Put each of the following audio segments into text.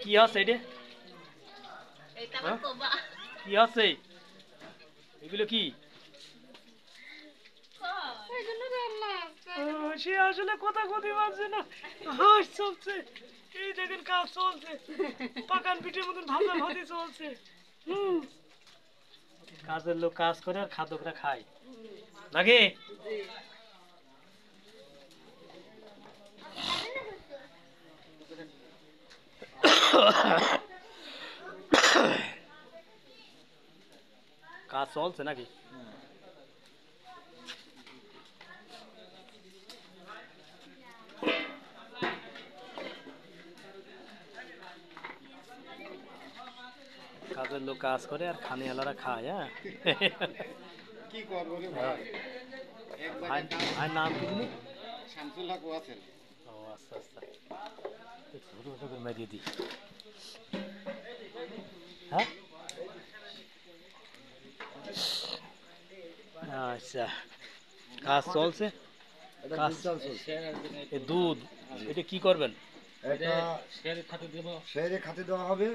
কি আছে এটা? কি আছে এগুলো? কি সে আসলে কথা কথি পারছে না, হাঁস চলছে। এই দেখেন কাজ চলছে, পাকান পিঠের মতন ভাজা ভাজি চলছে। কাজের লোক কাজ করে আর খাদকরা খায় নাকি? কাজ চলছে নাকি? কাজের লোক কাজ করে আর খানিয়ালারা খায়। হ্যাঁ, কি করবো রে ভাই? ভাই নাম কি তুমি? শামসুল হক আছেন। ও আচ্ছা আচ্ছা, মেরিয়ে দিই। হ্যাঁ আচ্ছা, কাজ চলছে। দুধ এটা কি করবেন? শেয়ারে খাতে দেওয়া হবে।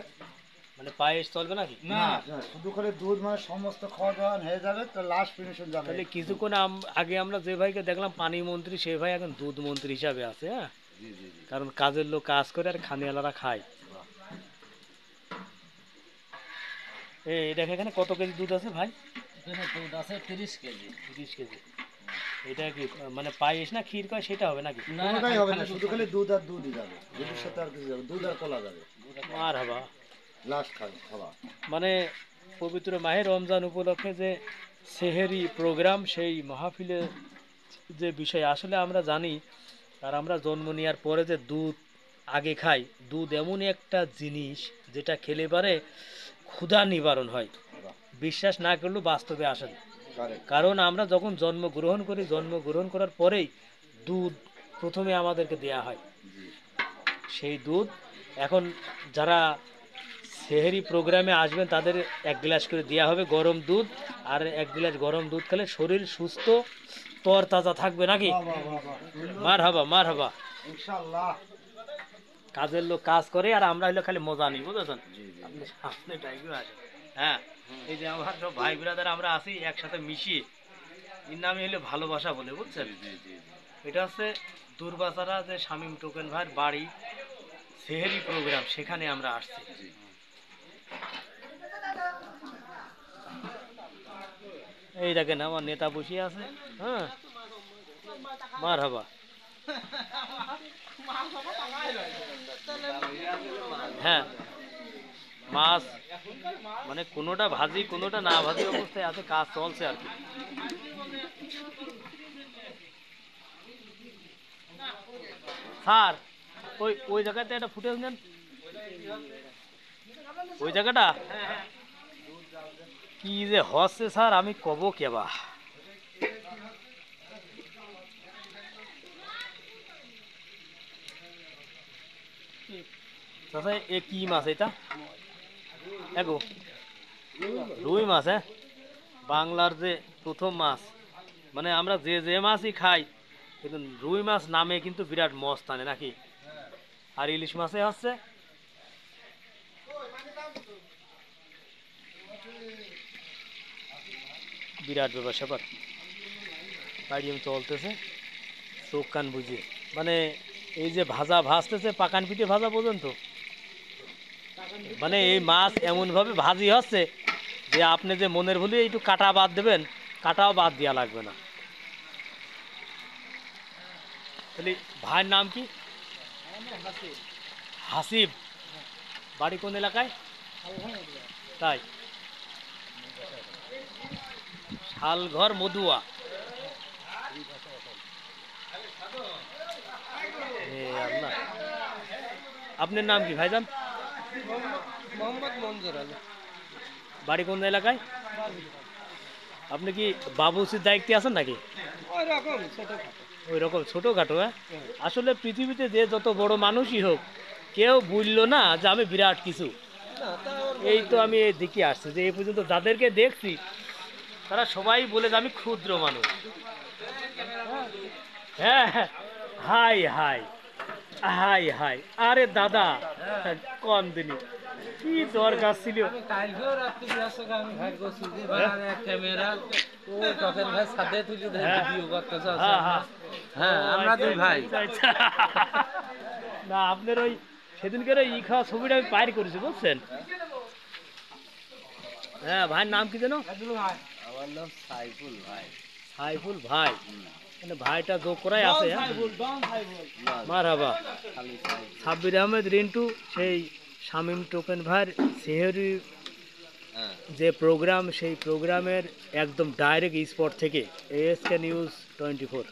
মানে পায়েস চলবে নাকি? না, শুধু করে দুধ, মানে সমস্ত খাওয়া দাওয়া হয়ে যাবে তো লাস্ট ফিনিশন যাবে। তাহলে কিছুক্ষণ আগে আমরা যে ভাইকে দেখলাম পানি মন্ত্রী, সেই ভাই এখন দুধ মন্ত্রী হিসাবে আছে। হ্যাঁ, কারণ কাজের লোক কাজ করে আর খানিয়ালারা খায়। এই দেখে এখানে কত কেজি দুধ আছে ভাই? দুধ আছে 30 কেজি। 30 কেজি। এটা কি মানে পায়েস না ক্ষীর কয় সেটা হবে নাকি? কোনোটাই হবে না, শুধু খালি দুধ আর দুধই যাবে। দুধের সাথে আর কিছু যাবে, দুধ আর কলা যাবে। আর হবা লাস্ট খাওয়া মানে পবিত্র মাহে রমজান উপলক্ষে যে সেহেরি প্রোগ্রাম, সেই মাহফিলের যে বিষয় আসলে আমরা জানি। আর আমরা জন্ম নেওয়ার পরে যে দুধ আগে খাই, দুধ এমনই একটা জিনিস যেটা খেলে পারে ক্ষুধা নিবারণ হয়। বিশ্বাস না করলেও বাস্তবে আসেন। কারণ আমরা যখন জন্মগ্রহণ করি, জন্মগ্রহণ করার পরেই দুধ প্রথমে আমাদেরকে দেয়া হয়। সেই দুধ এখন যারা সেহেরি প্রোগ্রামে আসবেন তাদের 1 গ্লাস করে দেওয়া হবে গরম দুধ। আর 1 গ্লাস গরম দুধ খেলে শরীর সুস্থ তর তাজা থাকবে নাকি? মার হাবা মার হাবা। ইনশাআল্লাহ। কাজের লোক কাজ করে আর আমরা হইলো খালি মজা নিই, বুঝেছেন? আপনি সামনে টাইপের আসেন। হ্যাঁ, এই যে আমার সব ভাই ব্রাদার আমরা আছি একসাথে মিশিয়ে, এর নামে হইলো ভালোবাসা বলে, বুঝছেন? এটা হচ্ছে দুর্বাচারা যে শামীম টোকেন ভাইয়ের বাড়ি, সেহেরি প্রোগ্রাম, সেখানে আমরা আসছি। এই দেখেন আমার নেতা বসিয়ে আছে। হ্যাঁ, মার হাবা। হ্যাঁ, মাছ মানে কোনোটা ভাজি কোনোটা না ভাজি অবস্থায় আছে, কাজ চলছে আর কি। স্যার ওই ওই জায়গাতে একটা ফুটেজ নেন, ওই জায়গাটা কি যে হচ্ছে স্যার, আমি কব কেবা। চাচা এ কি মাছ এটা? এগো রুই মাছ। হ্যাঁ, বাংলার যে প্রথম মাছ, মানে আমরা যে যে মাছই খাই কিন্তু রুই মাছ নামে কিন্তু বিরাট মস্তানে নাকি? আর ইলিশ মাছে হচ্ছে বিরাট ব্যাপার স্যাপার। বাড়ি চলতেছে চোখ কান বুঝিয়ে, মানে এই যে ভাজা ভাজতেছে পাকান পিঠে ভাজা পর্যন্ত, মানে এই মাছ এমনভাবে ভাজি হচ্ছে যে আপনি যে মনের ভুলে একটু কাটা বাদ দেবেন, কাটাও বাদ দেওয়া লাগবে না। তাহলে ভাইয়ের নাম কি? হাসিব। বাড়ি কোন এলাকায়? তাই, শালঘর মধুয়া। আল্লাহ, আপনার নাম কি ভাইজান? মোহাম্মদ মঞ্জুর আলী। বাড়ি কোন এলাকায়? আপনি কি বাবুসির দায়িত্বে আছেন নাকি? ওই রকম ছোটোখাটো। হ্যাঁ, আসলে পৃথিবীতে যে যত বড় মানুষই হোক, কেউ বললো না যে আমি বিরাট কিছু। এই তো আমি এই দিকে আসছি যে এই পর্যন্ত যাদেরকে দেখছি তারা সবাই বলে যে আমি ক্ষুদ্র মানুষ। হ্যাঁ, হাই হাই। হাই হাই, আরে দাদা কোন দিনই কি দরকার ছিল? আমি কালকেও রাত্রি ব্যস্ত আমি ভাই করছি যে ভাই আর এক ক্যামেরা ও তখন ভাই সাথে তুলে ধরে হ্যাঁ। ভিডিও করতেছ হ্যাঁ, হ্যাঁ। হ্যাঁ ও, আমরা দুই ভাই আচ্ছা, আচ্ছা। না আপনার ওই সেদিনকার ওই ই খাওয়া ছবিটা আমি বাইর করেছি বুঝছেন? হ্যাঁ, ভাইয়ের নাম কি যেন? আমার নাম সাইফুল ভাই সাইফুল ভাই, মানে ভাইটা যোগ করাই আছে। মারহাবা। খালি সাইফুল সাব্বির আহমেদ রিন্টু, সেই শামীম টোকেন ভাইয়ের সেহরি হ্যাঁ যে প্রোগ্রাম, সেই প্রোগ্রামের একদম ডাইরেক্ট স্পট থেকে ASK নিউজ 24।